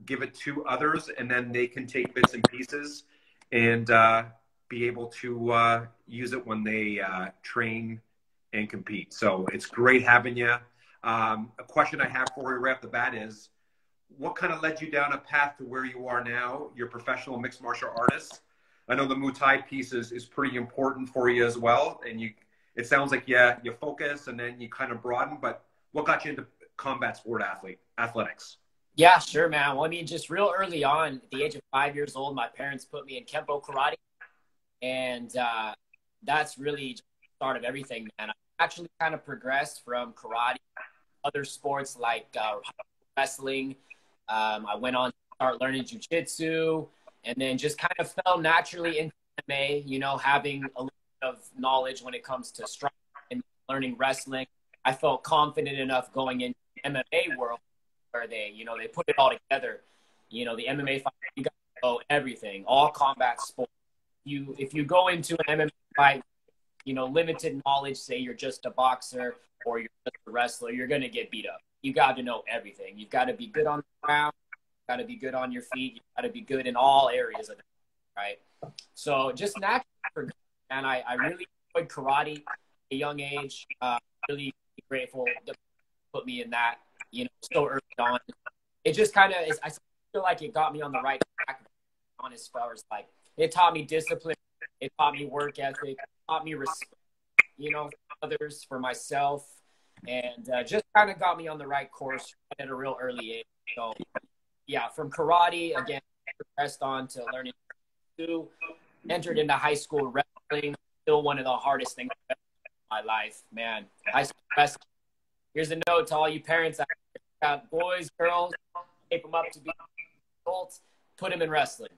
give it to others, and then they can take bits and pieces and be able to use it when they train and compete. So it's great having you. A question I have for you right off the bat is, what kind of led you down a path to where you are now? You're a professional mixed martial artist. I know the Muay Thai piece is pretty important for you as well. And it sounds like, yeah, you focus and then you kind of broaden, but what got you into combat sport athletics? Yeah, sure, man. Well, I mean, just real early on, at the age of 5 years old, my parents put me in Kempo karate. And that's really just the start of everything, man. I actually kind of progressed from karate, other sports like wrestling. I went on to start learning jiu-jitsu, and then just kind of fell naturally into MMA, you know, having a little bit of knowledge when it comes to striking and learning wrestling. I felt confident enough going into the MMA world where they put it all together. You know, the MMA fight, you got to know everything, all combat sports. If you go into an MMA fight, you know, limited knowledge, say you're just a boxer or you're just a wrestler, you're going to get beat up. You got to know everything. You've got to be good on the ground. You've got to be good on your feet. You've got to be good in all areas of it, right? So just naturally, and I really enjoyed karate at a young age. Really grateful to put me in that, you know, so early on. It just kind of is, I feel like it got me on the right track on as far as like, it taught me discipline. It taught me work ethic. It taught me respect, you know, for others, for myself, and just kind of got me on the right course at a real early age. So, yeah, from karate, again, progressed on to learning jiu-jitsu, entered into high school wrestling, still one of the hardest things in my life, man. High school wrestling. Here's a note to all you parents out there. Got boys, girls, tape them up to be adults, put them in wrestling.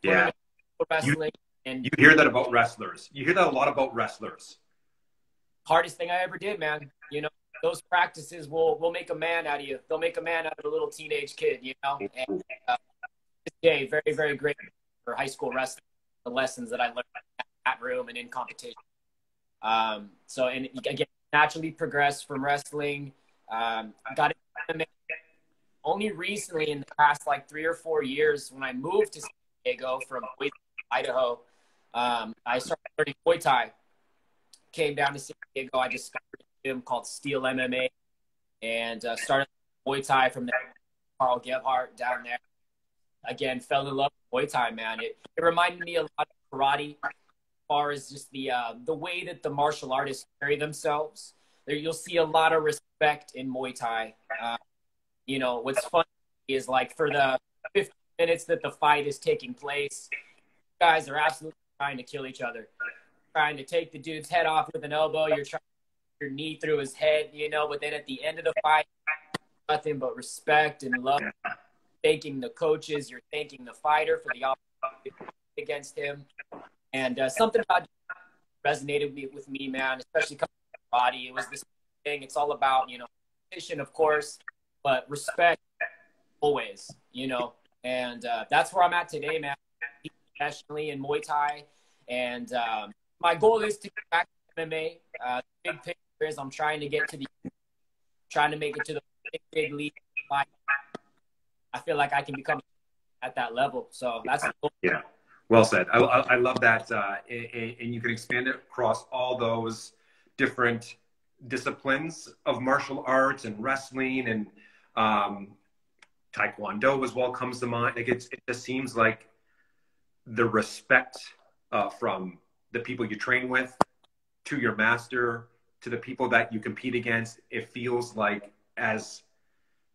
Yeah. Wrestling, and you hear that about wrestlers. You hear that a lot about wrestlers. Hardest thing I ever did, man. You know, those practices will make a man out of you. They'll make a man out of a little teenage kid, you know. And today, very, very great for high school wrestling, the lessons that I learned in that room and in competition. So, and again, naturally progressed from wrestling. Got into MMA only recently in the past like 3 or 4 years when I moved to San Diego from Idaho. I started learning Muay Thai. Came down to San Diego. I just started a gym called Steel MMA and started Muay Thai from there. Carl Gebhardt down there. Again, fell in love with Muay Thai, man. It reminded me a lot of karate as far as just the way that the martial artists carry themselves. There, you'll see a lot of respect in Muay Thai. You know, what's funny is like for the 15 minutes that the fight is taking place, guys are absolutely trying to kill each other, trying to take the dude's head off with an elbow. You're trying to put your knee through his head, you know, but then at the end of the fight, nothing but respect and love. Thanking the coaches, you're thanking the fighter for the opportunity against him. And something about it resonated with me, man, especially coming from the body. It was this thing. It's all about, you know, competition, of course, but respect always, you know. And that's where I'm at today, man. Professionally in Muay Thai, and my goal is to get back to MMA. The big picture is I'm trying to make it to the big league. I feel like I can become at that level, so that's the goal. Yeah, well said. I love that, and you can expand it across all those different disciplines of martial arts and wrestling and Taekwondo as well comes to mind. Like it just seems like the respect from the people you train with to your master to the people that you compete against, it feels like as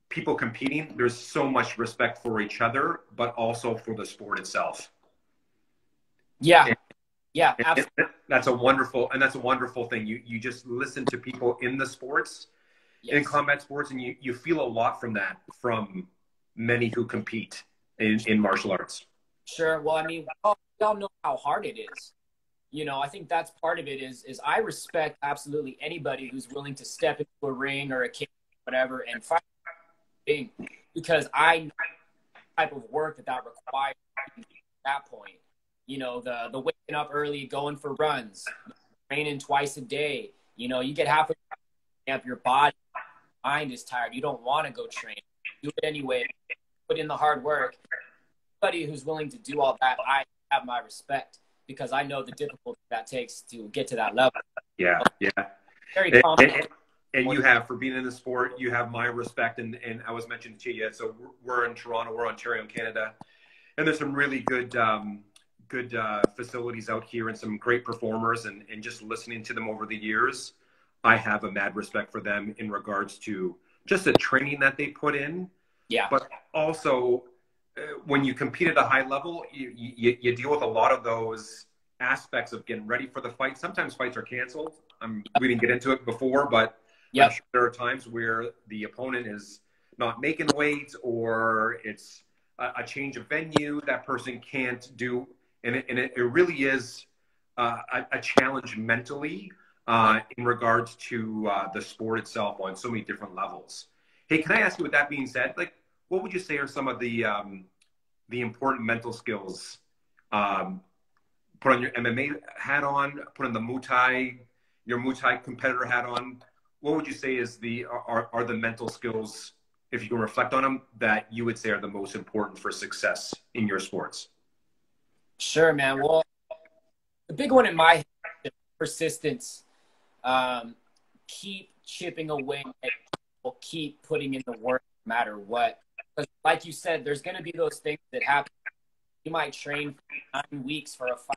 people competing, there's so much respect for each other, but also for the sport itself. Yeah, and, yeah, absolutely. That's a wonderful thing. You just listen to people in the sports, Yes. in combat sports, and you feel a lot from that, from many who compete in martial arts. Sure. Well, I mean, we all know how hard it is. You know, I think that's part of it is I respect absolutely anybody who's willing to step into a ring or a cage, whatever, and fight because I know the type of work that requires at that point. You know, the waking up early, going for runs, training twice a day. You know, you get halfway up, your body, mind is tired. You don't want to go train. Do it anyway. put in the hard work. Anybody who's willing to do all that, I have my respect because I know the difficulty that takes to get to that level. Yeah, So, yeah. very confident. And you have, for being in the sport, you have my respect. And I was mentioning to you, so we're in Toronto, we're Ontario, Canada, and there's some really good facilities out here and some great performers. And just listening to them over the years, I have a mad respect for them in regards to just the training that they put in. Yeah. But also, when you compete at a high level, you deal with a lot of those aspects of getting ready for the fight. Sometimes fights are canceled. We didn't get into it before, but I'm sure there are times where the opponent is not making weight, or it's a change of venue that person can't do. And it really is a challenge mentally in regards to the sport itself on so many different levels. Hey, can I ask you, with that being said, like, what would you say are some of the important mental skills? Put on your MMA hat on, put on your Muay Thai competitor hat on. What would you say is are the mental skills, if you can reflect on them, that you would say are the most important for success in your sports? Sure, man. Well, the big one in my head is persistence. Keep chipping away. Keep putting in the work no matter what. Because like you said, there's going to be those things that happen. You might train for 9 weeks for a fight.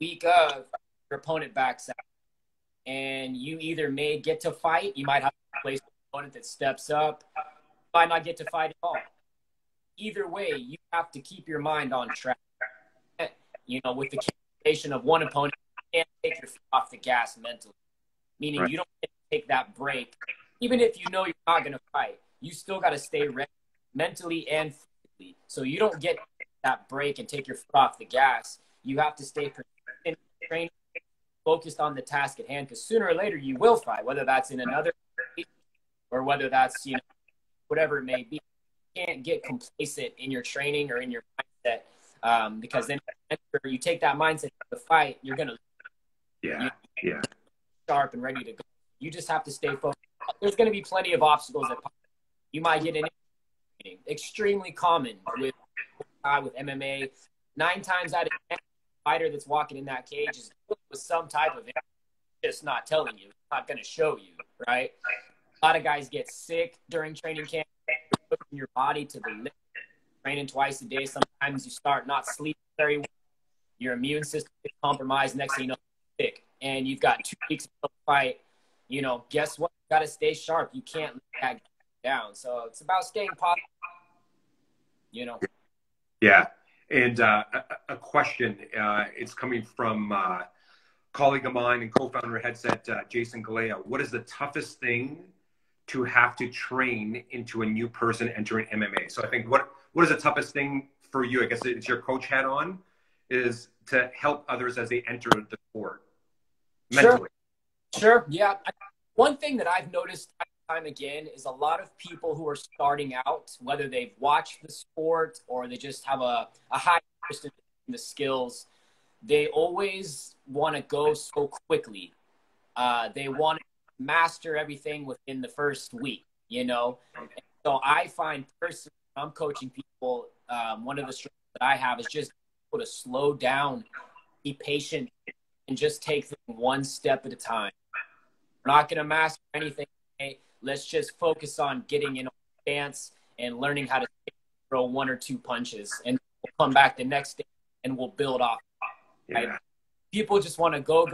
Week of, your opponent backs out. And you either may get to fight, you might have to place an opponent that steps up, you might not get to fight at all. Either way, you have to keep your mind on track. You know, with the communication of one opponent, you can't take your foot off the gas mentally. Meaning you don't get to take that break. Even if you know you're not going to fight, you still got to stay ready mentally and physically. So you don't get that break and take your foot off the gas. You have to stay persistent, trained, focused on the task at hand, because sooner or later you will fight, whether that's in another or whether that's, you know, whatever it may be. You can't get complacent in your training or in your mindset, because then you take that mindset to the fight, you're going to sharp and ready to go. You just have to stay focused. There's going to be plenty of obstacles that you might get in. Extremely common with MMA. 9 times out of 10, fighter that's walking in that cage is with some type of just not telling you. It's not going to show you, right? A lot of guys get sick during training camp. You're pushing your body to the limit. Training twice a day. Sometimes you start not sleeping very well. Your immune system is compromised. Next thing you know, you're sick. And you've got 2 weeks to fight. You know, guess what? You got to stay sharp. You can't let that down. So it's about staying positive, you know. Yeah. And a question, it's coming from a colleague of mine and co-founder of HeadSet, Jason Galea. What is the toughest thing to have to train into a new person entering MMA? So I think what is the toughest thing for you? I guess it's your coach hat on, is to help others as they enter the sport mentally. Sure. Yeah. One thing that I've noticed time again is a lot of people who are starting out, whether they've watched the sport or they just have a high interest in the skills, they always want to go so quickly. They want to master everything within the first week, you know? And so I find personally, when I'm coaching people, one of the strengths that I have is just able to slow down, be patient, and just take things one step at a time. We're not going to master anything. Let's just focus on getting in a stance and learning how to throw 1 or 2 punches. And we'll come back the next day and we'll build off. Right? Yeah. People just want to go,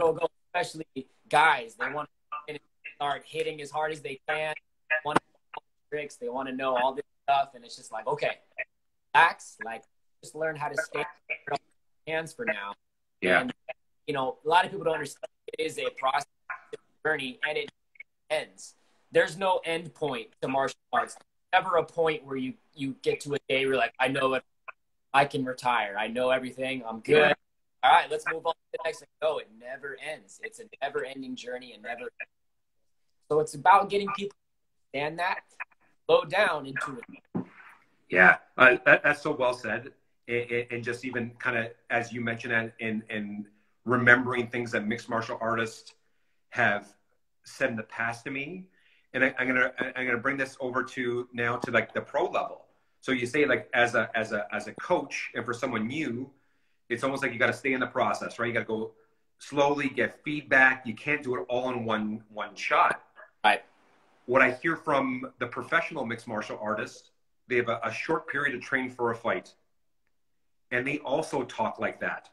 especially guys. They want to start hitting as hard as they can. They want to know tricks. They want to know all this stuff. And it's just like, okay, relax. Like, just learn how to stay on hands for now. Yeah. And, you know, a lot of people don't understand it is a process, journey, and it ends. There's no end point to martial arts. There's never a point where you get to a day where you're like, I know it, I can retire. I know everything. I'm good. Yeah. All right, let's move on to the next thing. No, it never ends. It's a never-ending journey and never ends. So it's about getting people to understand that, slow down into it. Yeah, that's so well said. And just even kind of, as you mentioned, and remembering things that mixed martial artists have said in the past to me. And I'm gonna bring this over to now to like the pro level. So you say like as a coach and for someone new, it's almost like you got to stay in the process, right? You got to go slowly, get feedback. You can't do it all in one shot. Right. What I hear from the professional mixed martial artists, they have a short period to train for a fight. And they also talk like that.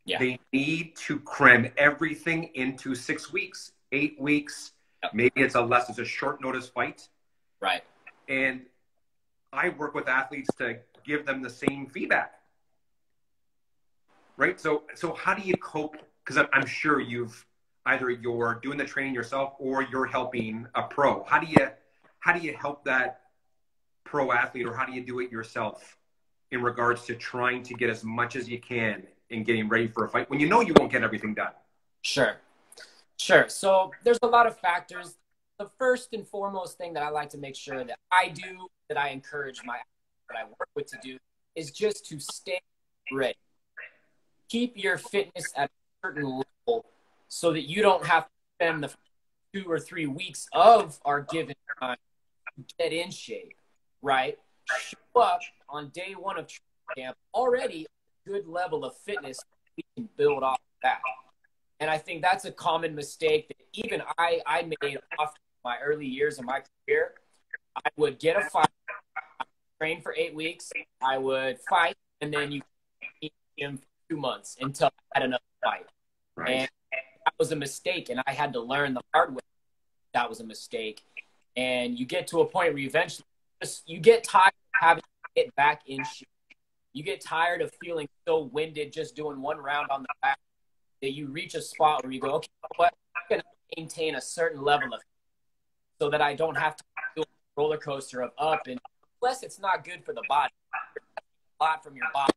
Yeah. They need to cram everything into 6 weeks, 8 weeks. Yep. Maybe it's a short notice fight. Right. And I work with athletes to give them the same feedback. Right? So how do you cope? Because I'm sure you're doing the training yourself or you're helping a pro. How do you help that pro athlete, or how do you do it yourself in regards to trying to get as much as you can in getting ready for a fight when you know you won't get everything done? Sure. So there's a lot of factors. The first and foremost thing that I like to make sure that I do, that I encourage that I work with to do, is just to stay ready. Keep your fitness at a certain level so that you don't have to spend the 2 or 3 weeks of our given time to get in shape, right? Show up on day 1 of training camp already a good level of fitness we can build off of that. And I think that's a common mistake that even I made often in my early years of my career. I would get a fight, train for 8 weeks, I would fight, and then you eat him for 2 months until I had another fight. Right. And that was a mistake, and I had to learn the hard way that was a mistake. And you get to a point where you eventually you get tired of having to get back in shape. You get tired of feeling so winded just doing one round on the back that you reach a spot where you go, okay, you know what? I'm going to maintain a certain level of so that I don't have to do a roller coaster of up and unless it's not good for the body. A lot from your body.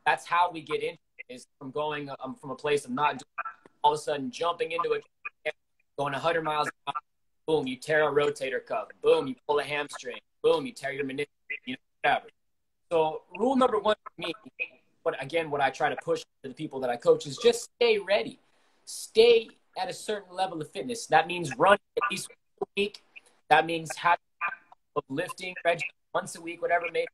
That's how we get into it, is from going from a place of not doing all of a sudden jumping into it, going 100 miles an hour. Boom, you tear a rotator cuff. Boom, you pull a hamstring. Boom, you tear your meniscus, whatever. So rule number 1 for me, what I try to push to the people that I coach is just stay ready. Stay at a certain level of fitness. That means run at least once a week. That means having a lifting regimen once a week, whatever it may be.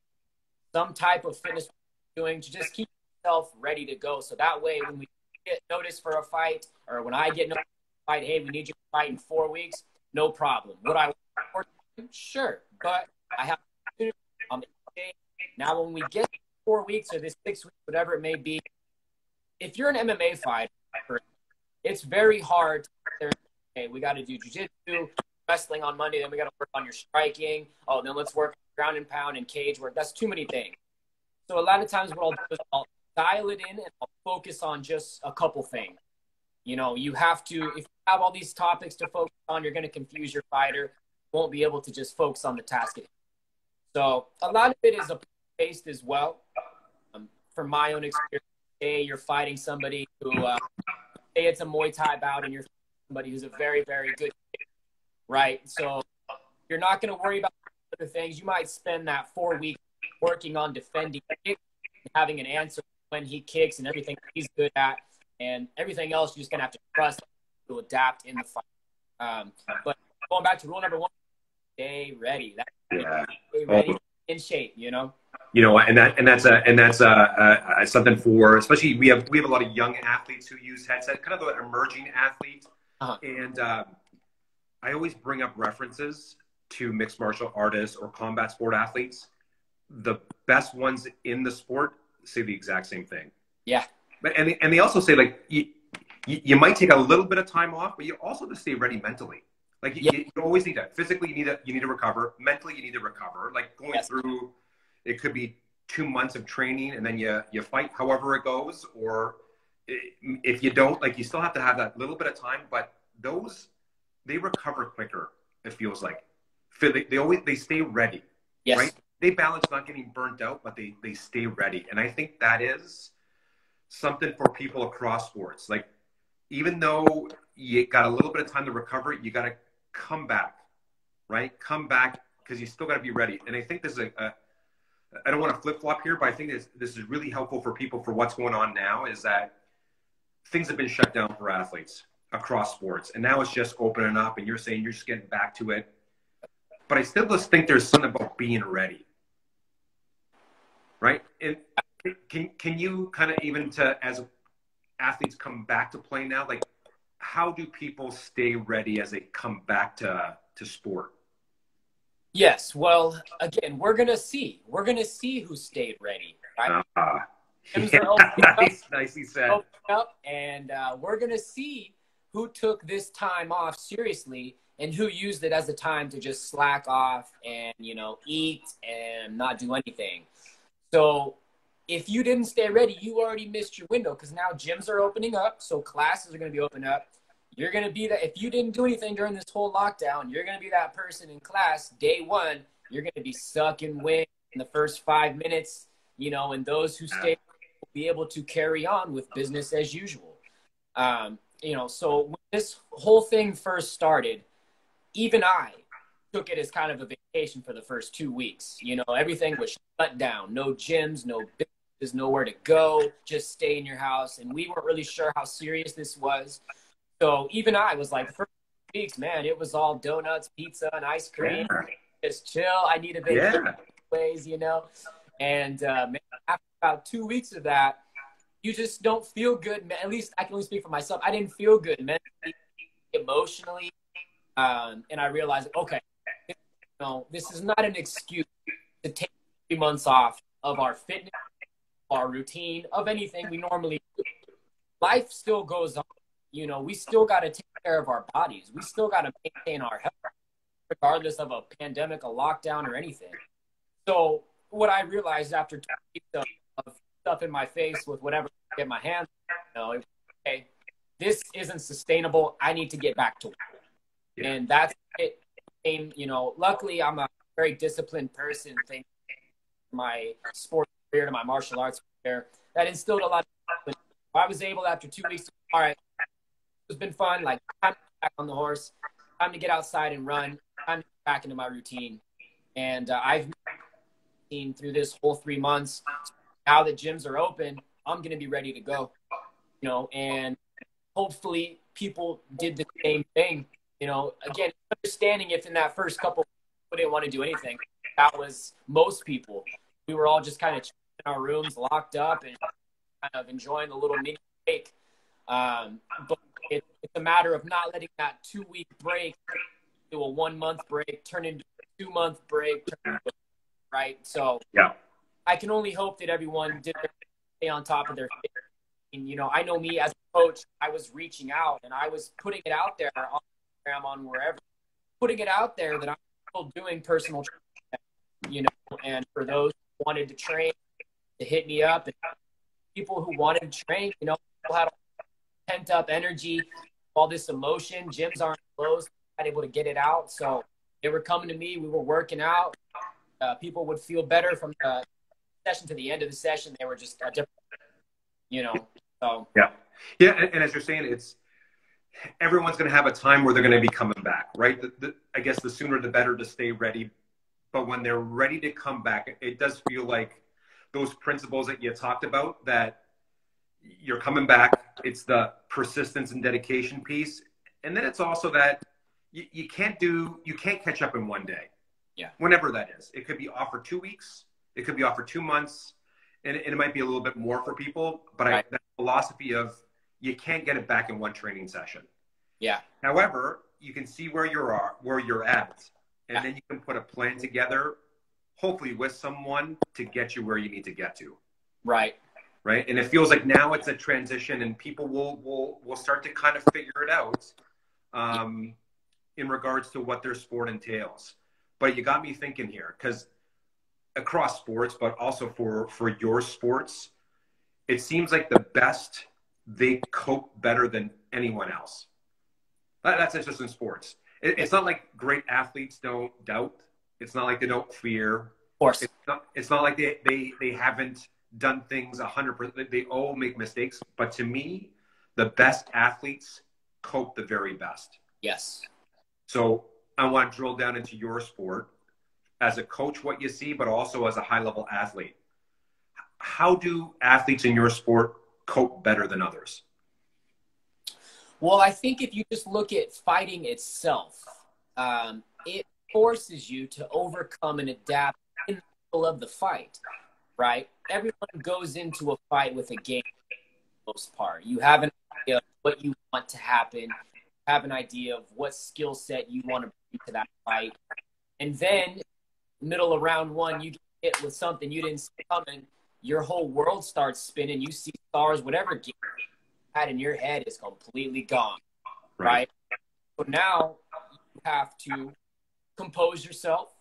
Some type of fitness doing to just keep yourself ready to go. So that way when we get noticed for a fight, or when I get noticed for a fight, hey, we need you to fight in 4 weeks, no problem. Would I work? Sure. But I have to now when we get 4 weeks or this 6 weeks, whatever it may be, if you're an MMA fighter, it's very hard to sit there and say, hey, we got to do jiu-jitsu, wrestling on Monday, then we got to work on your striking. Oh, then let's work on ground and pound and cage work. That's too many things. So a lot of times what I'll do is I'll dial it in and I'll focus on just a couple things. You have to, if you have all these topics to focus on, you're going to confuse your fighter. You won't be able to just focus on the task at hand. So a lot of it is based as well. From my own experience, say you're fighting somebody who, say it's a Muay Thai bout and you're somebody who's a very, very good kicker, right? So you're not going to worry about other things. You might spend that 4 weeks working on defending kicks, having an answer when he kicks and everything he's good at, and everything else you're just going to have to trust to adapt in the fight. But going back to rule number 1, stay ready. Stay ready, in shape, and that's something for, especially we have a lot of young athletes who use HeadSet, kind of an emerging athlete. And I always bring up references to mixed martial artists or combat sport athletes. The best ones in the sport say the exact same thing. Yeah. But and they also say, like, you might take a little bit of time off, but you also have to stay ready mentally. Like you always need that. Physically, you need to recover. Mentally, you need to recover. Like going through, it could be 2 months of training and then you fight however it goes. Or if you don't, like, you still have to have that little bit of time, but they recover quicker. It feels like they stay ready, right? They balance not getting burnt out, but they stay ready. And I think that is something for people across sports. Like, even though you got a little bit of time to recover, you got to come back, right? Come back, because you still got to be ready. And I think this is I don't want to flip-flop here, but I think this is really helpful for people for what's going on now, is that things have been shut down for athletes across sports. And now it's just opening up, and you're saying you're just getting back to it. But I still just think there's something about being ready. right? And can you kind of even as athletes come back to play now, like how do people stay ready as they come back to sport? Yes. Well, again, we're gonna see. We're gonna see who stayed ready, right? Uh, Gyms yeah, are opening up, nicely said. and we're gonna see who took this time off seriously and who used it as a time to just slack off and eat and not do anything. So if you didn't stay ready, you already missed your window because now gyms are opening up, so classes are going to be open up. You're going to be that if you didn't do anything during this whole lockdown, you're going to be that person in class day one. You're going to be sucking wind in the first 5 minutes, and those who stay will be able to carry on with business as usual. So when this whole thing first started, even I took it as kind of a vacation for the first 2 weeks. Everything was shut down. No gyms, no business, nowhere to go. Just stay in your house. And we weren't really sure how serious this was. So even I was like, the first 2 weeks, man, it was all donuts, pizza, and ice cream. Yeah. Just chill. I need a vacation ways, And man, after about 2 weeks of that, you just don't feel good. At least I can only speak for myself. I didn't feel good mentally, emotionally. And I realized, okay, this is not an excuse to take 3 months off of our fitness, our routine, of anything we normally do. Life still goes on. We still got to take care of our bodies. We still got to maintain our health, regardless of a pandemic, a lockdown, or anything. So what I realized after 2 weeks of stuff in my face with whatever I get my hands on, okay, this isn't sustainable. I need to get back to work. Yeah. And that's it. And, luckily I'm a very disciplined person. Thanks to my sports career, to my martial arts career, that instilled a lot of discipline. I was able after 2 weeks, all right, it's been fun. Like, time to get back on the horse, time to get outside and run, time to get back into my routine. And I've seen through this whole 3 months, now that gyms are open, I'm going to be ready to go, and hopefully people did the same thing. Again, understanding if in that first couple, people didn't want to do anything. That was most people. We were all just kind of in our rooms, locked up, and kind of enjoying a little mini break. But it's a matter of not letting that 2-week break to a 1-month break turn into a 2-month break, right? So yeah, I can only hope that everyone did stay on top of their fitness. I know me as a coach, I was reaching out and I was putting it out there on Instagram, on wherever, putting it out there that I'm still doing personal training, and for those who wanted to train, to hit me up, and people who wanted to train, people had pent up energy, all this emotion. Gyms aren't closed, not able to get it out. So they were coming to me. We were working out. People would feel better from the session to the end of the session. They were just different, so. Yeah. And as you're saying, everyone's going to have a time where they're going to be coming back, right? I guess the sooner the better to stay ready. But when they're ready to come back, it does feel like those principles that you talked about, that you're coming back. It's the persistence and dedication piece. And then it's also that you can't catch up in one day. Yeah. Whenever that is. It could be off for 2 weeks. It could be off for 2 months. And it might be a little bit more for people. But that philosophy of you can't get it back in one training session. Yeah. However, you can see where you're at. And then you can put a plan together, hopefully with someone, to get you where you need to get to. Right. Right. And it feels like now it's a transition and people will start to kind of figure it out in regards to what their sport entails. But you got me thinking here, because across sports, but also for your sports, it seems like the best, they cope better than anyone else. That's just in sports. It's not like great athletes don't doubt. It's not like they don't fear. Of course. It's not like they haven't done things 100%. They all make mistakes. But to me, the best athletes cope the very best. Yes. So I want to drill down into your sport as a coach, what you see, but also as a high-level athlete. How do athletes in your sport cope better than others? Well, I think if you just look at fighting itself, it forces you to overcome and adapt in the middle of the fight, right? everyone goes into a fight with a game for the most part. You have an idea of what you want to happen, you have an idea of what skill set you want to bring to that fight. And then, middle of round one, you get hit with something you didn't see coming. Your whole world starts spinning. You see stars, whatever game you had in your head is completely gone, right? So now you have to compose yourself.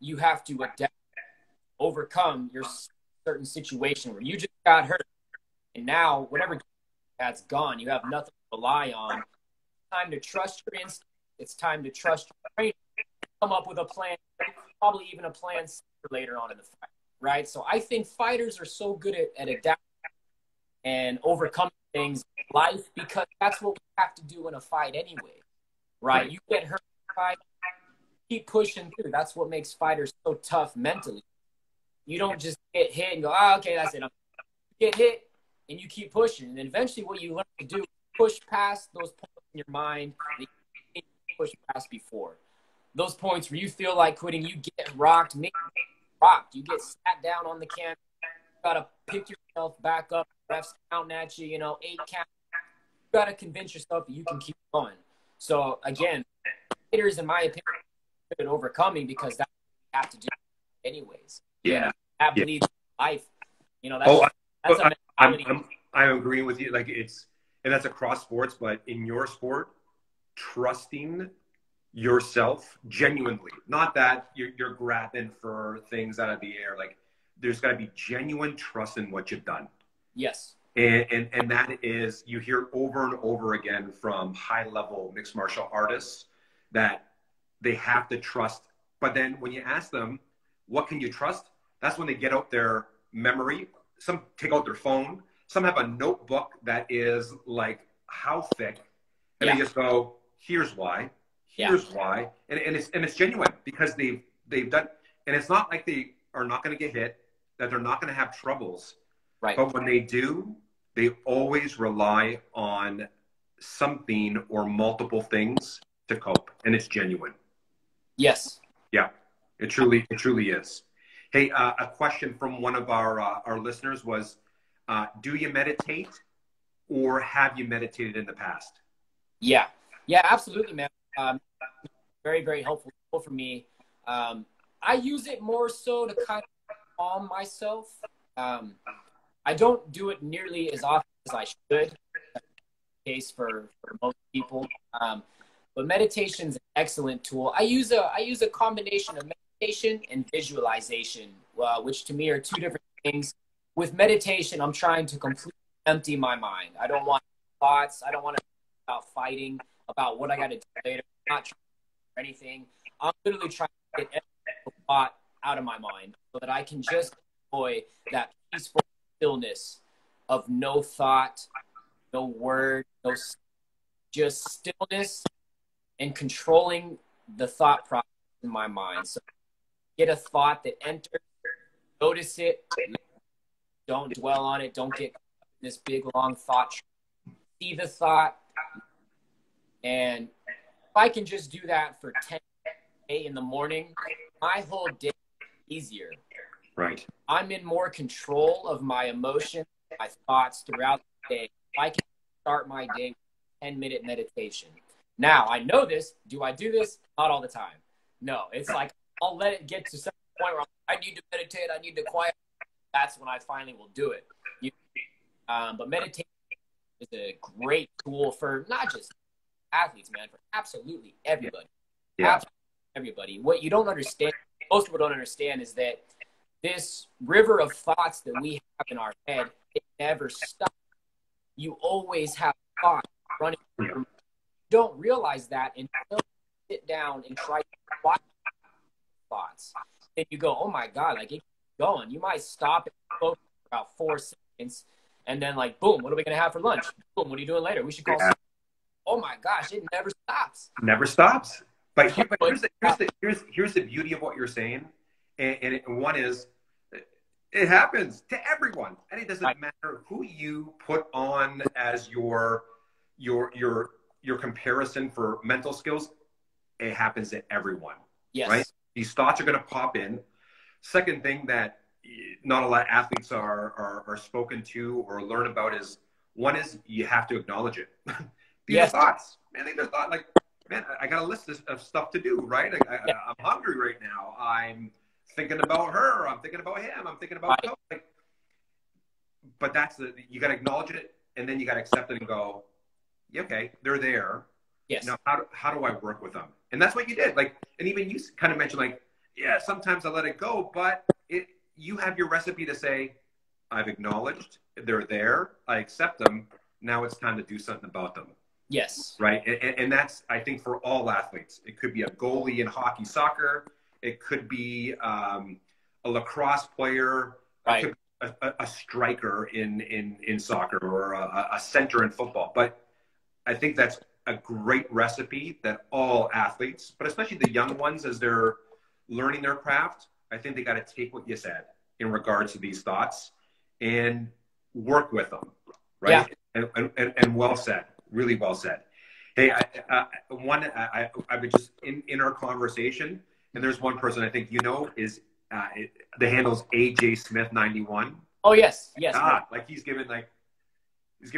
You have to adapt, overcome your certain situation where you just got hurt. And now, whatever that's gone, you have nothing to rely on. It's time to trust your instinct. It's time to trust your training. Come up with a plan, probably even a plan later on in the fight, right? So I think fighters are so good at adapting and overcoming things in life because that's what we have to do in a fight anyway, right? You get hurt in a fight, keep pushing through. That's what makes fighters so tough mentally. You don't just get hit and go, oh, okay, that's it. You get hit and you keep pushing. And then eventually what you learn to do is push past those points in your mind that you push past before. Those points where you feel like quitting, you get rocked, maybe rocked. You get sat down on the canvas. You got to pick yourself back up. Refs counting at you, 8 counts. You got to convince yourself that you can keep going. So, again, fighters, in my opinion, are good at overcoming because that's what you have to do anyways. Yeah. That bleeds life. That's a mentality. I'm agreeing with you. Like and that's across sports, but in your sport, trusting yourself genuinely, not that you're grabbing for things out of the air. Like there's got to be genuine trust in what you've done. Yes. And that is, you hear over and over again from high level mixed martial artists that they have to trust. But then when you ask them, what can you trust? That's when they get out their memory. Some take out their phone. Some have a notebook that is like how thick, and they just go, "Here's why. Here's why," and it's genuine because they've done. And it's not like they are not going to get hit, that they're not going to have troubles. Right. But when they do, they always rely on something or multiple things to cope, and it's genuine. Yes. Yeah, it truly is. Hey, a question from one of our listeners was, do you meditate or have you meditated in the past? Yeah, absolutely, man. Very, very helpful for me. I use it more so to kind of calm myself. I don't do it nearly as often as I should. That's the case for most people. But meditation is an excellent tool. I use a combination of meditation and visualization, which to me are two different things. With meditation, I'm trying to completely empty my mind. I don't want thoughts. I don't want to think about fighting, about what I got to do later. I'm not trying to do anything. I'm literally trying to get every thought out of my mind so that I can just enjoy that peaceful stillness of no thought, no word, just stillness and controlling the thought process in my mind. So get a thought that enters, notice it, don't dwell on it, don't get this big long thought. See the thought, and if I can just do that for 10 in the morning, my whole day is easier. Right. I'm in more control of my emotions, my thoughts throughout the day. If I can start my day with 10-minute meditation. Now, I know this. Do I do this? Not all the time. No, it's like I'll let it get to some point where I need to meditate, I need to quiet. That's when I finally will do it. But meditation is a great tool for not just athletes, man, for absolutely everybody. Yeah. Absolutely everybody. What you don't understand, most people don't understand, is that this river of thoughts that we have in our head, it never stops. You always have thoughts running through your mind. You don't realize that until you sit down and try to watch thoughts. Then you go, oh my God, like it's going. You might stop and focus for about 4 seconds, and then like, boom, what are we going to have for lunch? Boom, what are you doing later? We should call. Oh my gosh, it never stops. Never stops. But here's the beauty of what you're saying. And one is, it happens to everyone, and it doesn't matter who you put on as your comparison for mental skills. It happens to everyone. Yes. Right. These thoughts are going to pop in. Second thing that not a lot of athletes are spoken to or learn about is, one is you have to acknowledge it. These are thoughts, man. These are thoughts. Like, man, I got a list of stuff to do, right? I'm hungry right now. I'm thinking about her. I'm thinking about him. I'm thinking about like, but you got to acknowledge it, and then you got to accept it and go, yeah, okay, they're there. Yes. Now, how do I work with them? And that's what you did. Like, and even you kind of mentioned, like, yeah, sometimes I let it go, but you have your recipe to say, I've acknowledged they're there. I accept them. Now it's time to do something about them. Yes. Right. And that's, I think, for all athletes. It could be a goalie in hockey, soccer. It could be a lacrosse player. Right. It could be a striker in soccer, or a center in football. But I think that's a great recipe that all athletes, but especially the young ones, as they're learning their craft, I think they got to take what you said in regards to these thoughts and work with them. Right. Yeah. And well said. Really well said. Hey, I was just in our conversation, and there's one person I think is the handle's AJ Smith 91. Oh yes. Like he's giving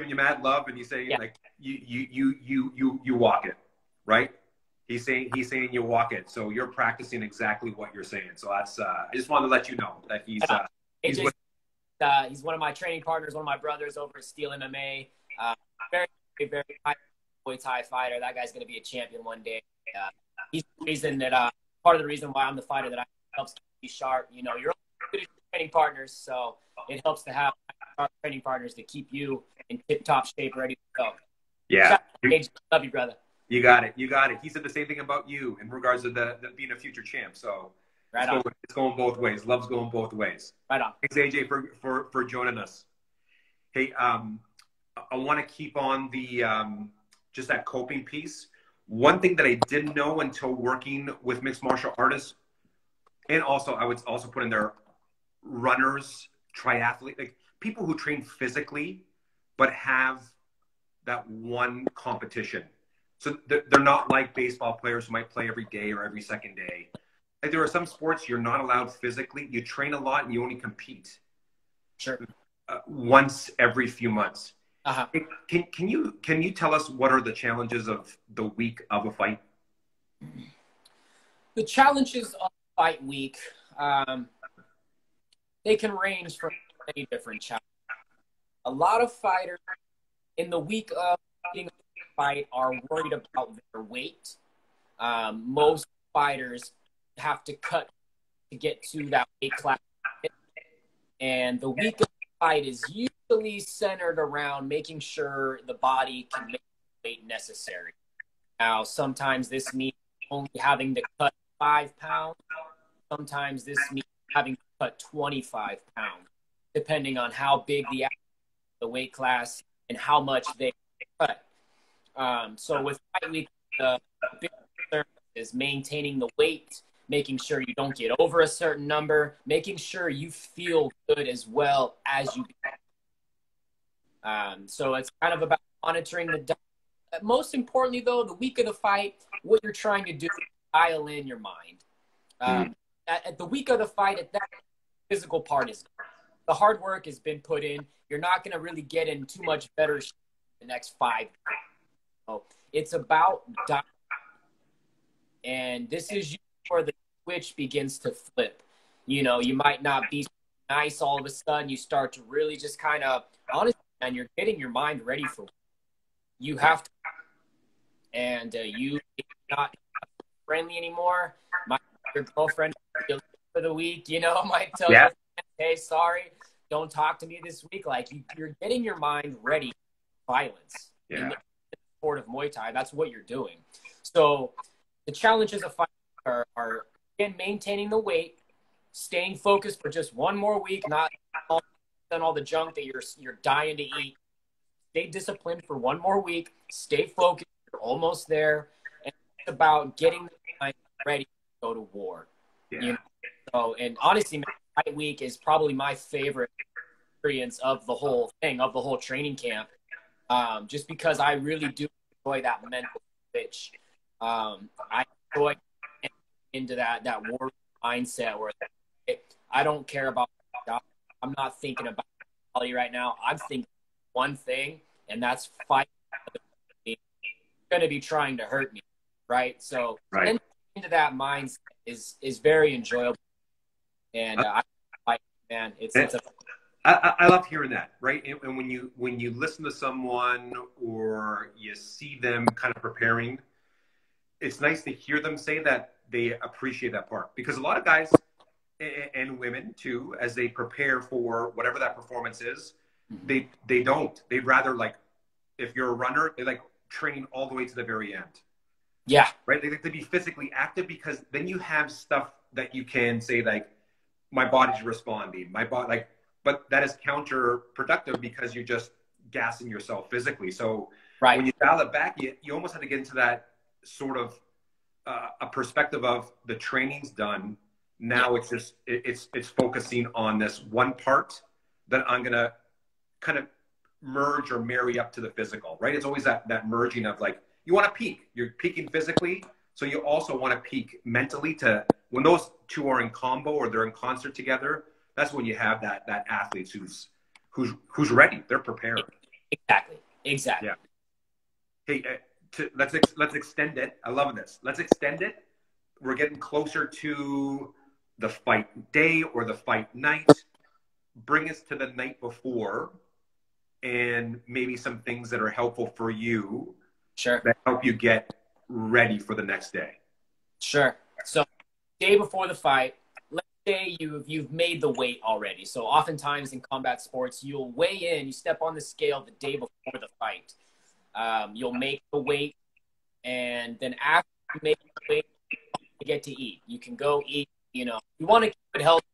you mad love, and he's saying like you walk it, right? He's saying you walk it. So you're practicing exactly what you're saying. So that's I just wanted to let you know that he's one of my training partners, one of my brothers over at Steel MMA. Very, very high Muay Thai fighter. That guy's going to be a champion one day. He's the reason that part of the reason why I'm the fighter that helps keep me sharp. You're good at your training partners, so it helps to have sharp training partners to keep you in tip-top shape, ready to go. Yeah, love you, brother. You got it. He said the same thing about you in regards to the being a future champ. So it's going both ways. Love's going both ways. Right on. Thanks, AJ, for joining us. Hey, I want to keep on the just that coping piece. One thing that I didn't know until working with mixed martial artists, and also I would also put in there runners, triathletes, like people who train physically but have that one competition. So they're not like baseball players who might play every day or every second day. Like there are some sports you're not allowed physically. You train a lot and you only compete. Sure. Once every few months. Uh-huh. Can you tell us what are the challenges of the week of a fight? The challenges of fight week, they can range from many different challenges. A lot of fighters in the week of fighting a fight are worried about their weight. Most fighters have to cut to get to that weight class, and the week of the fight is usually centered around making sure the body can make the weight necessary. Now, sometimes this means only having to cut 5 pounds. Sometimes this means having to cut 25 pounds, depending on how big the weight class and how much they cut. So with fight week, the big concern is maintaining the weight, making sure you don't get over a certain number, making sure you feel good as well as you do. So it's kind of about monitoring the diet. Most importantly, though, the week of the fight, what you're trying to do is dial in your mind. At the week of the fight, at that physical part is done. The hard work has been put in. You're not going to really get in too much better shape in the next 5 years. So it's about diet. And this is where the switch begins to flip. You might not be nice all of a sudden. You start to really just kind of, honestly, and you're getting your mind ready for you have to. And you not friendly anymore. Your girlfriend for the week, might tell you, hey, sorry, don't talk to me this week. Like you're getting your mind ready for violence in the sport of Muay Thai. That's what you're doing. So the challenges of fighting are again, maintaining the weight, staying focused for just one more week, not all the junk that you're dying to eat. Stay disciplined for one more week. Stay focused. You're almost there. And it's about getting the mind ready to go to war. Yeah. So, and honestly, man, fight week is probably my favorite experience of the whole thing, of the whole training camp. Just because I really do enjoy that mental switch. I enjoy into that war mindset where I don't care about I'm not thinking about quality right now. I'm thinking one thing, and that's fight going to be trying to hurt me, right? So Right. into that mindset is very enjoyable, and man, it's a I love hearing that, right? And when you listen to someone or you see them kind of preparing, it's nice to hear them say that they appreciate that part, because a lot of guys and women too, as they prepare for whatever that performance is, they don't. They'd rather, like, if you're a runner, they like train all the way to the very end. yeah, Right? They like to be physically active, because then you have stuff that you can say, like, my body's responding, my body, like, but that is counterproductive because you're just gassing yourself physically. So right, when you dial it back, you almost have to get into that sort of a perspective of the training's done. Now yeah, it's just it's focusing on this one part that I'm gonna kind of merge or marry up to the physical, right? It's always that merging of, like, you want to peak. You're peaking physically, so you also want to peak mentally. To when those two are in combo or they're in concert together, that's when you have that athlete who's ready. They're prepared. exactly. Yeah. Hey, let's extend it. I love this. Let's extend it. We're getting closer to the fight day or the fight night. Bring us to the night before, and maybe some things that are helpful for you Sure. that help you get ready for the next day. Sure. So, day before the fight, let's say you've made the weight already. So, oftentimes in combat sports, you'll weigh in, you step on the scale the day before the fight. You'll make the weight, and then after you make the weight, you get to eat. You can go eat. You know, you want to keep it healthy.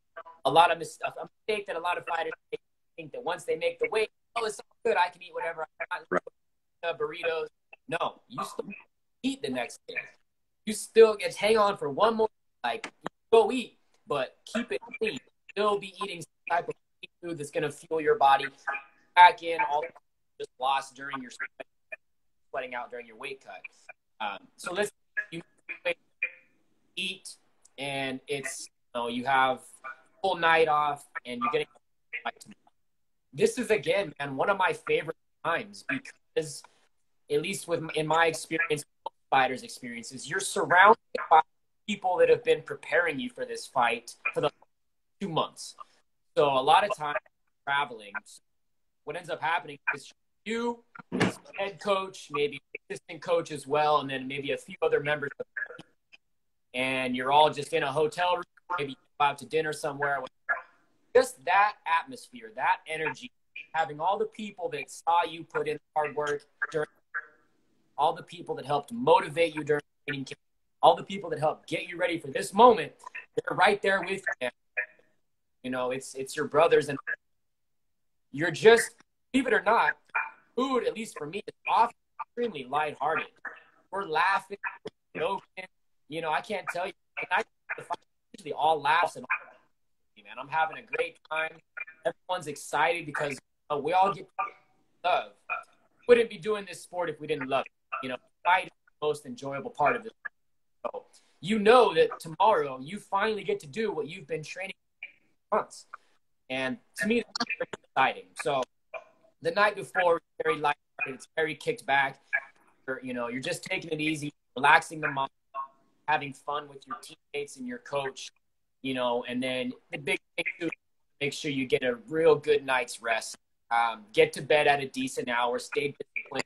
A mistake that a lot of fighters make, think that once they make the weight, oh, it's so good, I can eat whatever I Right. want, burritos. No, you still eat the next day. You still get hang on for one more. Like, go eat, but keep it clean. Still be eating some type of food that's going to fuel your body. Back in all just lost during your sweating out during your weight cut. So let's you eat, and it's you have full night off, and you're getting. This is again, man, one of my favorite times, because at least in my experience, fighters' experiences, you're surrounded by people that have been preparing you for this fight for the 2 months. So a lot of times traveling, what ends up happening is you, head coach, maybe assistant coach as well, and then maybe a few other members of the team, and you're all just in a hotel room, maybe you go out to dinner somewhere. Just that atmosphere, that energy, having all the people that saw you put in hard work during, all the people that helped motivate you during training camp, all the people that helped get you ready for this moment, they're right there with you. You know, it's your brothers, and you're just, believe it or not, food, at least for me, is often extremely lighthearted. We're laughing, we're joking. You know, I can't tell you. Usually all laughs and all, man. I'm having a great time. Everyone's excited because we all get love. We wouldn't be doing this sport if we didn't love it. You know, fight is the most enjoyable part of this. So you know that tomorrow you finally get to do what you've been training for months. And to me, that's very exciting. So the night before is very lighthearted. It's very kicked back. You're just taking it easy, relaxing the mind, having fun with your teammates and your coach, and then the big thing too, make sure you get a real good night's rest. Get to bed at a decent hour, stay disciplined,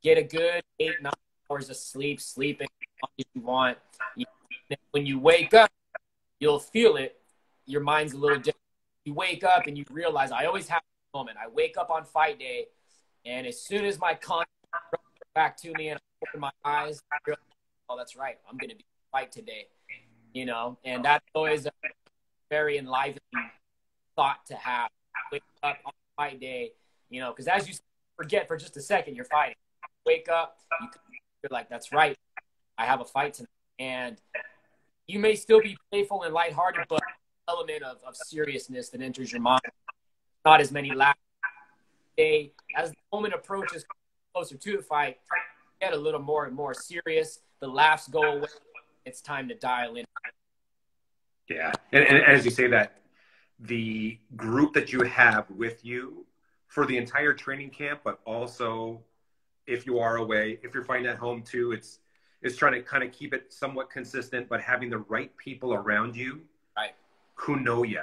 get a good 8-9 hours of sleep, sleep as long as you want. When you wake up, you'll feel it. Your mind's a little different. You wake up and you realize, I always have this moment. I wake up on fight day, and as soon as my conscience comes back to me and I open my eyes, I realize, oh, that's right. I'm going to be fight today, and that's always a very enlivening thought to have. Wake up on fight day, because as you forget for just a second, you're fighting. Wake up, you're like, that's right. I have a fight tonight. And you may still be playful and lighthearted, but element of seriousness that enters your mind. Not as many laughs. As the moment approaches closer to the fight, get a little more and more serious. The laughs go away. It's time to dial in. Yeah. And as you say that, the group that you have with you for the entire training camp, but also if you are away, if you're fighting at home too, it's trying to kind of keep it somewhat consistent, but having the right people around you, Right. who know you.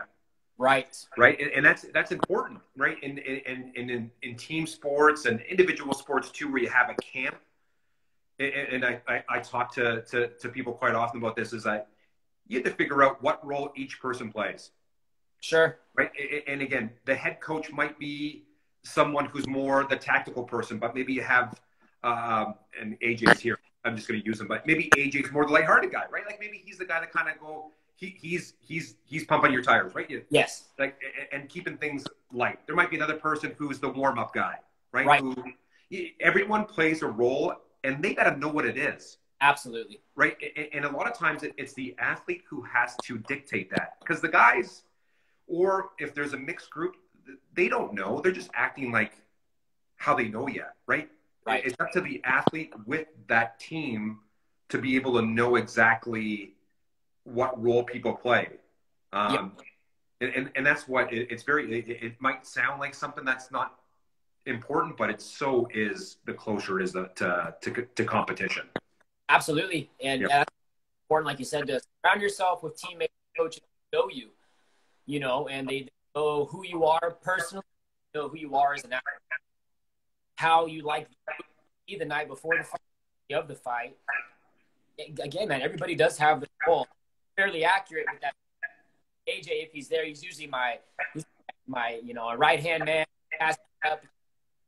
Right. Right. And that's important, right? In team sports and individual sports too, where you have a camp. And I talk to people quite often about this, is that you have to figure out what role each person plays. Sure. Right. And again, the head coach might be someone who's more the tactical person, but maybe you have, and AJ's here, I'm just going to use him, but maybe AJ's more the lighthearted guy, right? Like maybe he's the guy that kind of he's pumping your tires, right? Yes. Like, and keeping things light. There might be another person who's the warm up guy, right? Right. Who, everyone plays a role, and they got to know what it is. Absolutely. Right. And a lot of times it's the athlete who has to dictate that, because the guys, or if there's a mixed group, they don't know. They're just acting like how they know you, right? Right. It's up to the athlete with that team to be able to know exactly what role people play. And that's what it's very, it might sound like something that's not important, but it so is the closer it is to competition. Absolutely. And that's important, like you said, to surround yourself with teammates, coaches who know you, you know, and they know who you are personally, know who you are as an athlete, how you like to be the night before the fight, of the fight. Again, man, everybody does have the role. Fairly accurate with that. AJ, if he's there, he's usually my you know, a right-hand man. Up,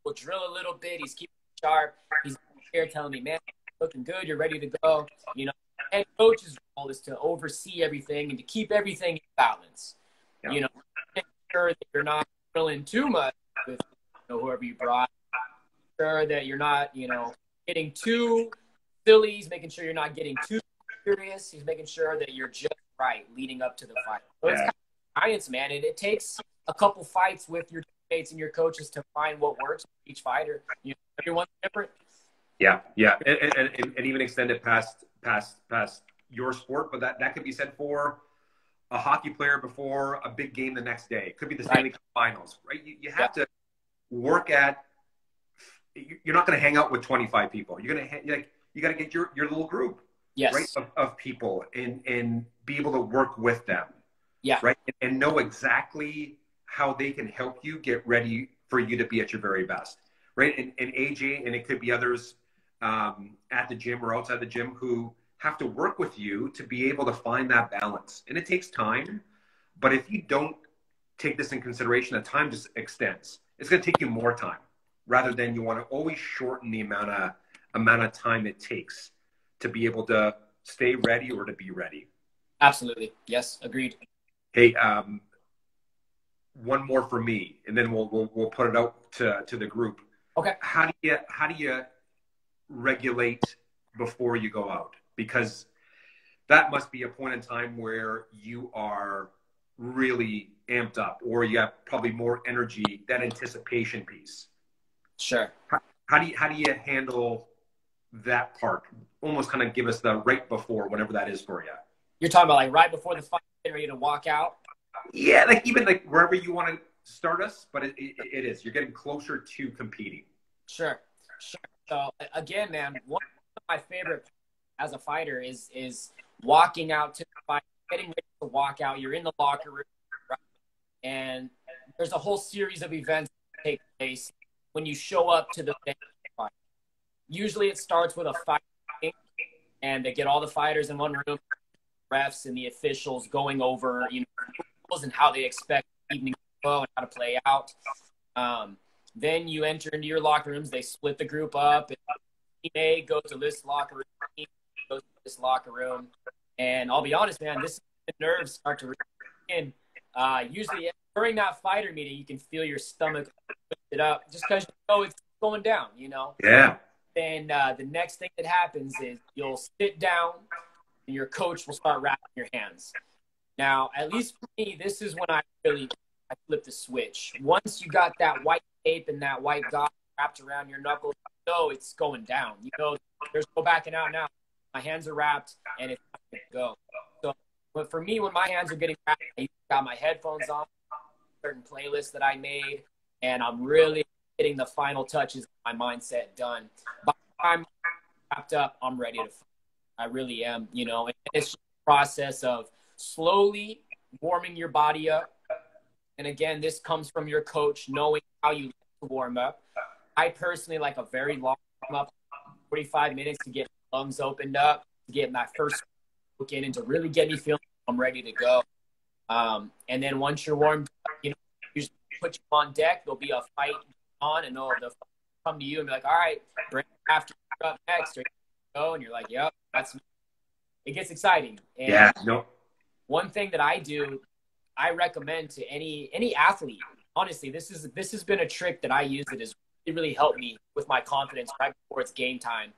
we'll drill a little bit. He's keeping sharp. He's here telling me, man, looking good. You're ready to go. You know, head coach's role is to oversee everything and to keep everything in balance. Yeah. You know, make sure that you're not drilling too much with, you know, whoever you brought. Make sure that you're not, you know, getting too silly. He's making sure you're not getting too serious. He's making sure that you're just right leading up to the fight. So it's kind of science, man. And it takes a couple fights with your teammates and your coaches to find what works for each fighter. You know, everyone's different. Yeah. And even extend it past your sport, but that could be said for a hockey player before a big game the next day. It could be the Stanley Cup Finals, right? You have to work at. You're not going to hang out with 25 people. You're going to you got to get your little group, right, of people and be able to work with them, right, and know exactly how they can help you get ready for you to be at your very best, right? And AJ, and it could be others at the gym or outside the gym who have to work with you to be able to find that balance. And it takes time, but if you don't take this in consideration, the time just extends. It's going to take you more time, rather than you want to always shorten the amount of time it takes to be able to stay ready or to be ready. Absolutely. Yes. Agreed. Hey, one more for me, and then we'll put it out to the group. Okay. How do you regulate before you go out? Because that must be a point in time where you are really amped up, or you have probably more energy, that anticipation piece. Sure. How do you handle that part? Almost kind of give us the right before, whatever that is for you. You're talking about like right before the fight, getting ready to walk out? Yeah, like even like wherever you want to start us, but it is. You're getting closer to competing. Sure. So again, man, one of my favorite as a fighter is walking out to the fight, getting ready to walk out. You're in the locker room, right? And there's a whole series of events that take place when you show up to the fight. Usually it starts with a fight, and they get all the fighters in one room, refs and the officials going over, you know, rules and how they expect the evening to go and how to play out. Then you enter into your locker rooms. They split the group up. Team A goes to this locker room. Team B goes to this locker room. And I'll be honest, man, this is the nerves start to in. Usually during that fighter meeting, you can feel your stomach lifted up just because you know it's going down, you know? Yeah. Then the next thing that happens is you'll sit down and your coach will start wrapping your hands. Now, at least for me, this is when I flip the switch. Once you got that white tape and that white gauze wrapped around your knuckles, you know it's going down. You know there's no backing out now. My hands are wrapped and it's going to go. So, but for me, when my hands are getting wrapped, I got my headphones on, certain playlist that I made, and I'm really getting the final touches of my mindset done. By the time I'm wrapped up, I'm ready to fight. I really am, you know, and it's just a process of slowly warming your body up. And again, this comes from your coach knowing how you like to warm up. I personally like a very long warm up, 45 minutes to get my lungs opened up, to get my first look in, and to really get me feeling I'm ready to go. And then once you're warmed up, you know, you just put you on deck. There'll be a fight on, and they'll come to you and be like, "All right, Brandon, after you're up next," or go, and you're like, "Yep, that's." It gets exciting. And Yeah. No. one thing that I do, I recommend to any athlete. Honestly, this has been a trick that I use that has really helped me with my confidence right before it's game time.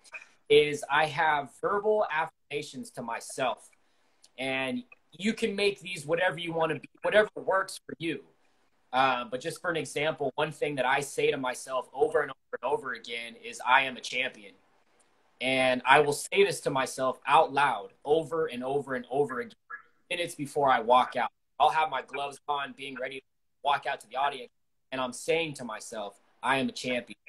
Is I have verbal affirmations to myself, and you can make these whatever you want to be, whatever works for you. But just for an example, one thing that I say to myself over and over and over again is, "I am a champion." And I will say this to myself out loud over and over and over again, minutes before I walk out. I'll have my gloves on, being ready to walk out to the audience, and I'm saying to myself, "I am a champion.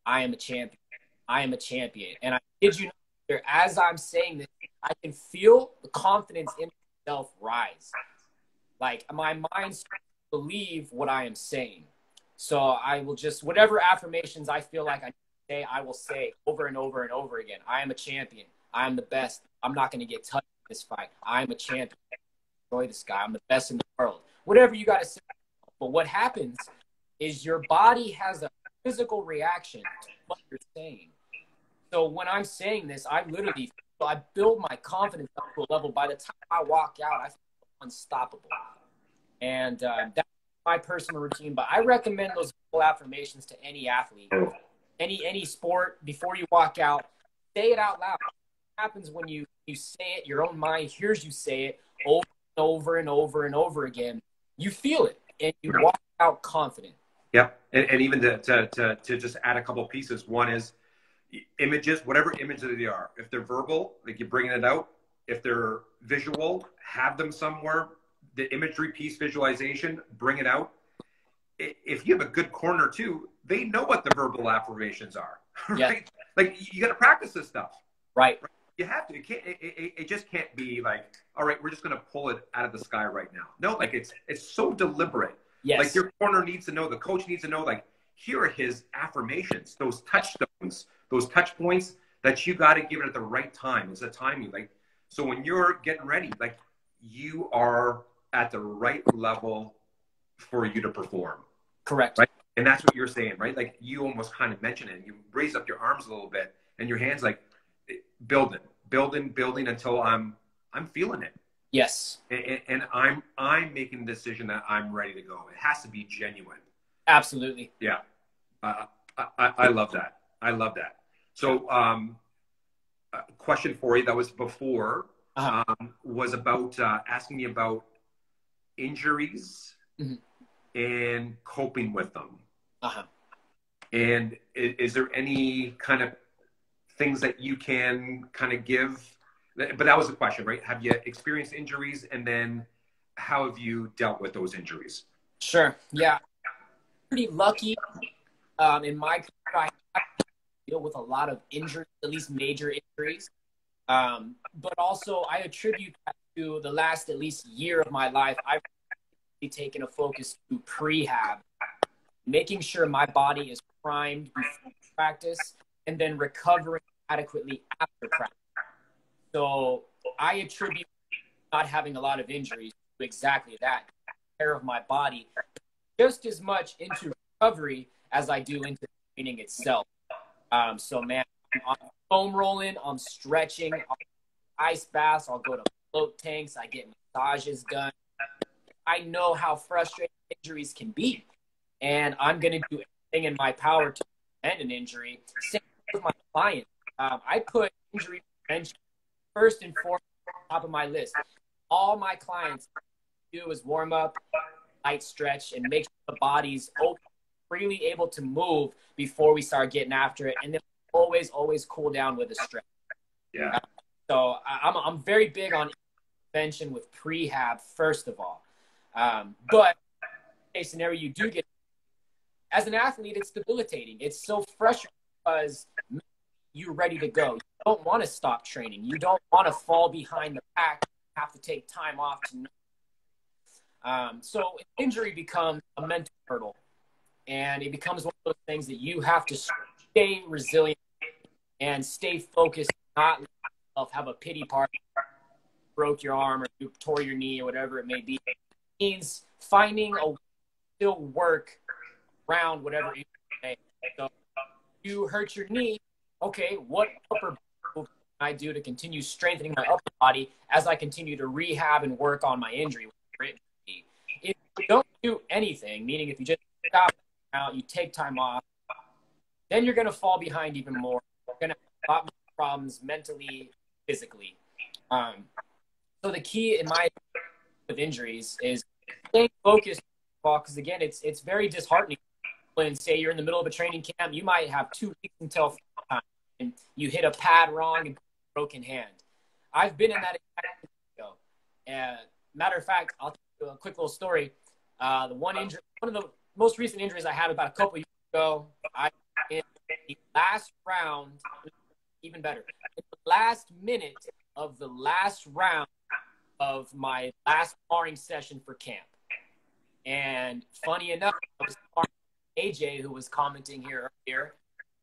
I am a champion. I am a champion." And I kid you not, as I'm saying this, I can feel the confidence in myself rise. Like my mind starts to believe what I am saying. So I will just, whatever affirmations I feel like I say, I will say over and over and over again. I am a champion. I am the best. I'm not going to get touched in this fight. I am a champion. Enjoy this guy. I'm the best in the world. Whatever you got to say. But what happens is your body has a physical reaction to what you're saying. So when I'm saying this, I build my confidence up to a level. By the time I walk out, I feel unstoppable. And that's my personal routine. But I recommend those affirmations to any athlete, any sport. Before you walk out, say it out loud. What happens when you say it, your own mind hears you say it over and over and over again. You feel it, and you walk out confident. Yep. And even to just add a couple pieces. One is images, whatever images they are. If they're verbal, like you're bringing it out. If they're visual, have them somewhere. The imagery piece, visualization, bring it out. If you have a good corner too, they know what the verbal affirmations are, right? Yeah. Like you got to practice this stuff, right? You have to. It just can't be like, all right, we're just going to pull it out of the sky right now. No, like it's so deliberate. Yes. Like your corner needs to know, the coach needs to know, like, here are his affirmations, those touchstones, those touch points that you got to give it at the right time. It's a timing. Like, so when you're getting ready, like you are at the right level for you to perform. Correct. Right. And that's what you're saying, right? Like you almost kind of mentioned it. You raise up your arms a little bit and your hands like building until I'm feeling it. Yes. And I'm making the decision that I'm ready to go. It has to be genuine. Absolutely. Yeah. I love that. I love that. So, a question for you that was before, was about asking me about injuries and coping with them. And is there any kind of things that you can kind of give? But that was the question, right? Have you experienced injuries, and then how have you dealt with those injuries? Sure. Yeah. Pretty lucky. In my career, I deal with a lot of injuries, at least major injuries. But also, I attribute that to the last at least year of my life. I've really taken a focus to prehab, making sure my body is primed before practice, and then recovering adequately after practice. So I attribute not having a lot of injuries to exactly that, care of my body, just as much into recovery as I do into training itself. So man, I'm foam rolling, I'm stretching, I'll ice baths, I'll go to float tanks, I get massages done. I know how frustrating injuries can be, and I'm going to do everything in my power to prevent an injury. Same with my clients. I put injury prevention first and foremost on top of my list. All my clients do is warm up, light stretch, and make sure the body's open, freely able to move before we start getting after it. And then always cool down with a stretch. Yeah. So I'm very big on prevention with prehab, first of all. But case scenario, you do get, as an athlete, it's debilitating. It's so frustrating because you're ready to go. You don't want to stop training. You don't want to fall behind the pack, have to take time off to. So injury becomes a mental hurdle, and it becomes one of those things that you have to stay resilient and stay focused, not let yourself have a pity party, broke your arm or you tore your knee or whatever it may be. It means finding a way to still work around whatever injury you make. So you hurt your knee, okay, what upper move can I do to continue strengthening my upper body as I continue to rehab and work on my injury? If you don't do anything, meaning if you just stop out, you take time off, then you're going to fall behind even more. You're going to have a lot more problems mentally, physically. So the key in my opinion with injuries is staying focused, because again, it's very disheartening when, say, you're in the middle of a training camp. You might have 2 weeks until time, and you hit a pad wrong and broken hand. I've been in that exact scenario. Matter of fact, I'll tell you a quick little story. One of the most recent injuries I had about a couple years ago, in the last round, even better, in the last minute of the last round of my last sparring session for camp. And funny enough, I was sparring with AJ, who was commenting here earlier,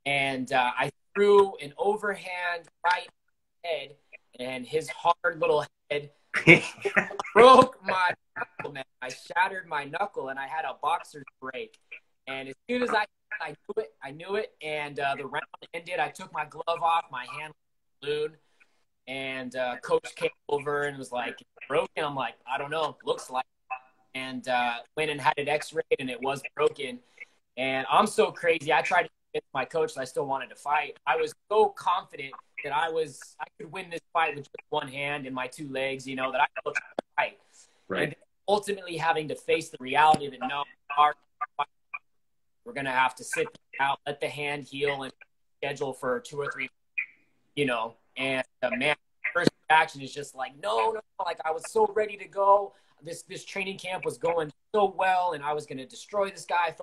and I threw an overhand right head, and his hard little head broke my knuckle, man. I shattered my knuckle, and I had a boxer's break. And as soon as I knew it, and the round ended, I took my glove off, my hand was balloon, and coach came over and was like, broken? I'm like, I don't know, looks like it. And went and had it x-rayed, and it was broken. And I'm so crazy, I tried to convince my coach that I still wanted to fight. I was so confident that I could win this fight with just one hand and my 2 legs, that I could fight. Right. And ultimately having to face the reality that no, we're going to have to sit out, let the hand heal, and schedule for 2 or 3, and man, first reaction is just like, no, like I was so ready to go. This training camp was going so well, and I was going to destroy this guy.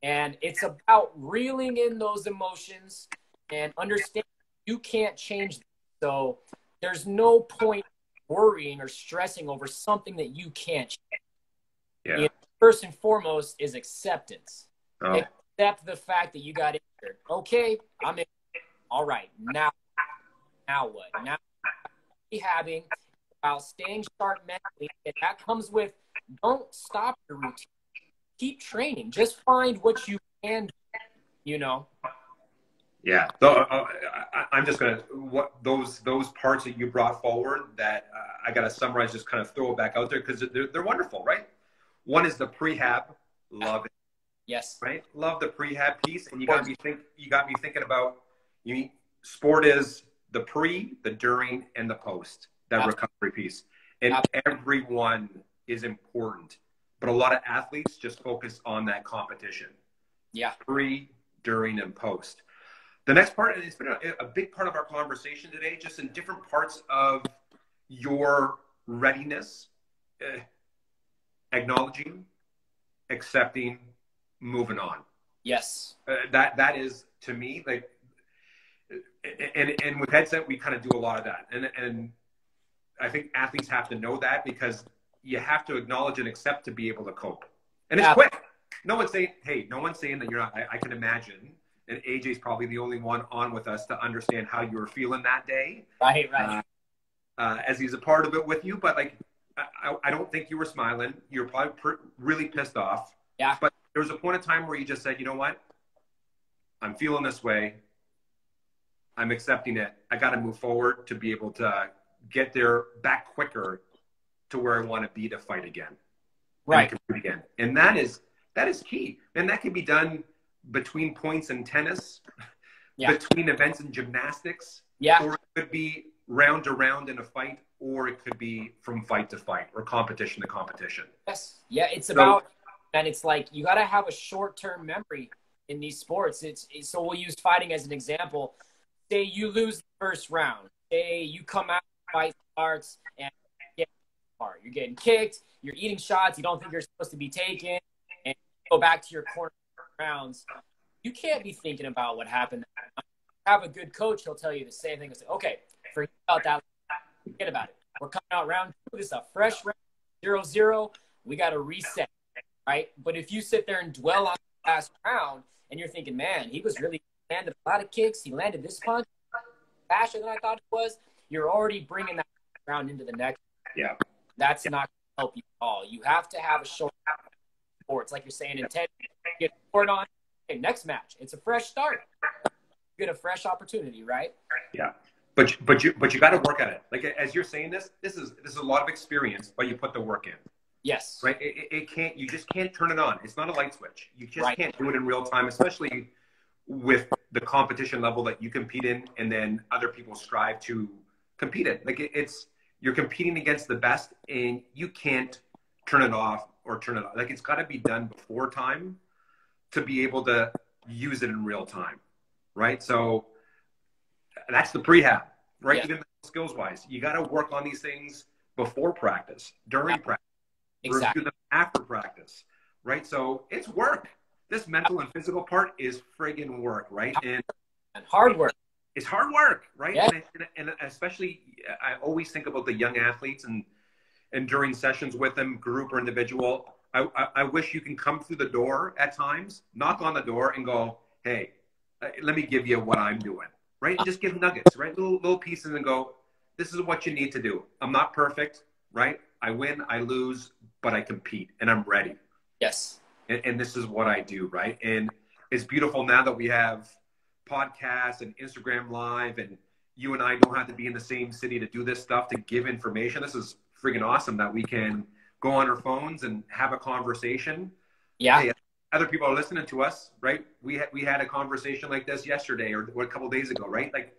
And it's about reeling in those emotions and understanding you can't change them. So there's no point worrying or stressing over something that you can't change. Yeah. First and foremost is acceptance. Oh. Accept the fact that you got injured. Okay, I'm in. All right, now what? Now rehabbing, about staying sharp mentally, and that comes with don't stop your routine. Keep training. Just find what you can do, Yeah. So I'm just gonna those parts that you brought forward that I gotta summarize, just kind of throw it back out there because they're wonderful, right? One is the prehab, love it. Yes. Right. Love the prehab piece, and you got me thinking about sport is the pre, the during, and the post. That recovery piece, and everyone is important. But a lot of athletes just focus on that competition. Yeah. Pre, during, and post. The next part, and it's been a big part of our conversation today, just in different parts of your readiness, acknowledging, accepting, moving on. Yes. That is, to me, like, and with HeadSet, we kind of do a lot of that. And I think athletes have to know that because you have to acknowledge and accept to be able to cope. And it's quick. No one's saying that you're not. I can imagine, and AJ's probably the only one on with us to understand how you were feeling that day. Right. As he's a part of it with you, but like, I don't think you were smiling. You were probably really pissed off. Yeah. But there was a point in time where you just said, you know what? I'm feeling this way. I'm accepting it. I got to move forward to be able to get there back quicker to where I want to be to fight again. Right. And compete again. And that is key. And that can be done between points in tennis, between events in gymnastics, or it could be round to round in a fight, or it could be from fight to fight or competition to competition. Yes. Yeah. It's about, and it's like, you got to have a short-term memory in these sports. So we'll use fighting as an example. Say you lose the first round. Say you come out, fight starts, and part. You're getting kicked, you're eating shots you don't think you're supposed to be taking, and you go back to your corner rounds. You can't be thinking about what happened. Have a good coach, he'll tell you the same thing. He'll say, okay, forget about that. Forget about it. We're coming out round 2. This is a fresh round, 0-0. We got to reset, right? But if you sit there and dwell on the last round and you're thinking, man, he was really landed a lot of kicks. He landed this punch faster than I thought it was. You're already bringing that round into the next. Yeah. That's not going to help you at all. You have to have a short sports, like you're saying, intent. Get forward on. Okay, next match. It's a fresh start. You get a fresh opportunity, right? Yeah. But you got to work at it. Like, as you're saying this is a lot of experience, but you put the work in. Yes. Right. You just can't turn it on. It's not a light switch. You just can't do it in real time, especially with the competition level that you compete in, and then other people strive to compete in. Like, you're competing against the best, and you can't turn it off or turn it on. Like, it's got to be done before time to be able to use it in real time. Right. So that's the prehab, right? Even skills wise, you got to work on these things before practice, during practice, review them after practice, right? So it's work. This mental and physical part is friggin' work, right? And hard work. It's hard work, right? Yeah. And especially, I always think about the young athletes and during sessions with them, group or individual, I wish you can come through the door at times, knock on the door and go, hey, let me give you what I'm doing, right? And just give nuggets, right? Little pieces, and go, this is what you need to do. I'm not perfect, right? I win, I lose, but I compete and I'm ready. Yes. And this is what I do, right? And it's beautiful now that we have podcasts and Instagram Live, and you and I don't have to be in the same city to do this stuff, to give information. This is friggin' awesome that we can go on our phones and have a conversation. Yeah. Hey, other people are listening to us, right? We had a conversation like this yesterday or a couple of days ago, right? Like,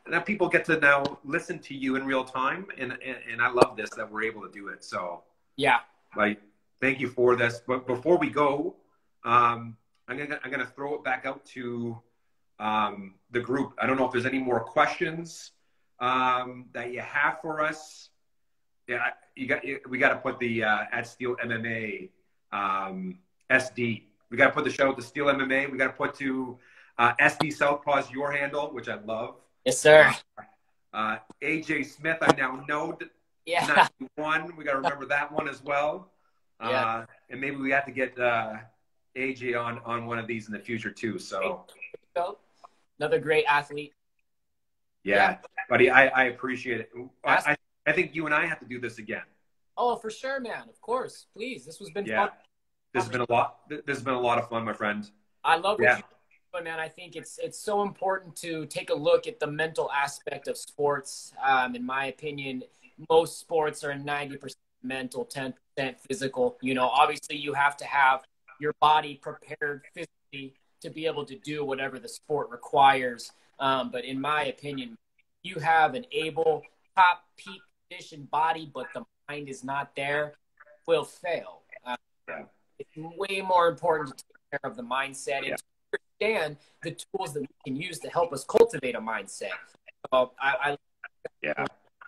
now people get to now listen to you in real time, and I love this, that we're able to do it. So yeah, like, thank you for this. But before we go, I'm gonna throw it back out to the group. I don't know if there's any more questions that you have for us. Yeah, we got to put the at Steel MMA SD. We got to put the show to Steel MMA. We got to put to SD Southpaw's your handle, which I love. Yes, sir. AJ Smith, I now know. Yeah. 91. We got to remember that one as well. Yeah. And maybe we have to get AJ on one of these in the future too. So another great athlete. Yeah. Buddy, I appreciate it. I think you and I have to do this again. Oh, for sure, man. Of course. Please. This has been fun. This has been a lot. This has been a lot of fun, my friend. I love what you do, man. I think it's so important to take a look at the mental aspect of sports. In my opinion, most sports are 90% mental, 10% physical. You know, obviously you have to have your body prepared physically to be able to do whatever the sport requires. But in my opinion, you have an able, top peak conditioned body, but the mind is not there, will fail. It's way more important to take care of the mindset and to understand the tools that we can use to help us cultivate a mindset. So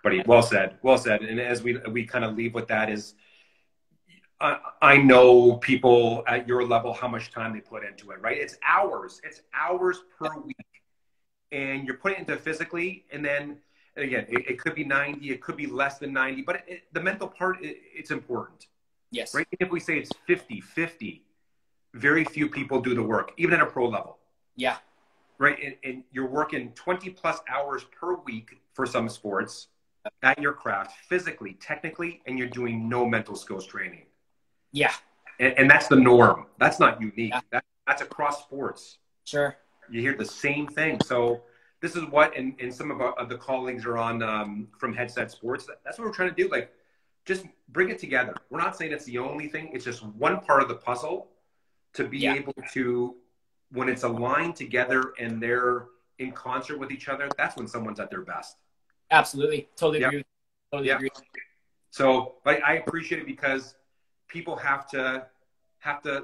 buddy, well said. And as we kind of leave with that is, I know people at your level, how much time they put into it, right? It's hours per week, and you're putting it into physically, and then again, it could be 90, it could be less than 90, but the mental part, it's important. Yes. Right? If we say it's 50-50, very few people do the work, even at a pro level. Yeah. Right? And you're working 20 plus hours per week for some sports at your craft, physically, technically, and you're doing no mental skills training. Yeah. And that's the norm. That's not unique. Yeah. That's across sports. Sure. You hear the same thing. So this is what, and some of the colleagues are on from HeadSet Sports. That's what we're trying to do. Like, just bring it together. We're not saying it's the only thing. It's just one part of the puzzle to be able to, when it's aligned together and they're in concert with each other, that's when someone's at their best. Absolutely. Totally agree. Totally agree. So, like, I appreciate it because people have to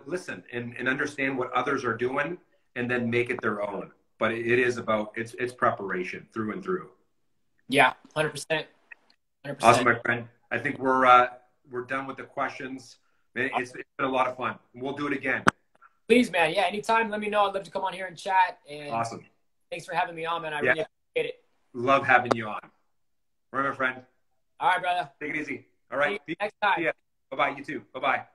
listen and understand what others are doing and then make it their own. But it is about, it's preparation through and through. Yeah, 100%. 100%. Awesome, my friend. I think we're done with the questions. Man, it's been a lot of fun. We'll do it again. Please, man. Yeah, anytime. Let me know. I'd love to come on here and chat. And Awesome. thanks for having me on, man. I really appreciate it. Love having you on. All right, my friend. All right, brother. Take it easy. All right. See you next time. Yeah. Bye-bye. You too. Bye-bye.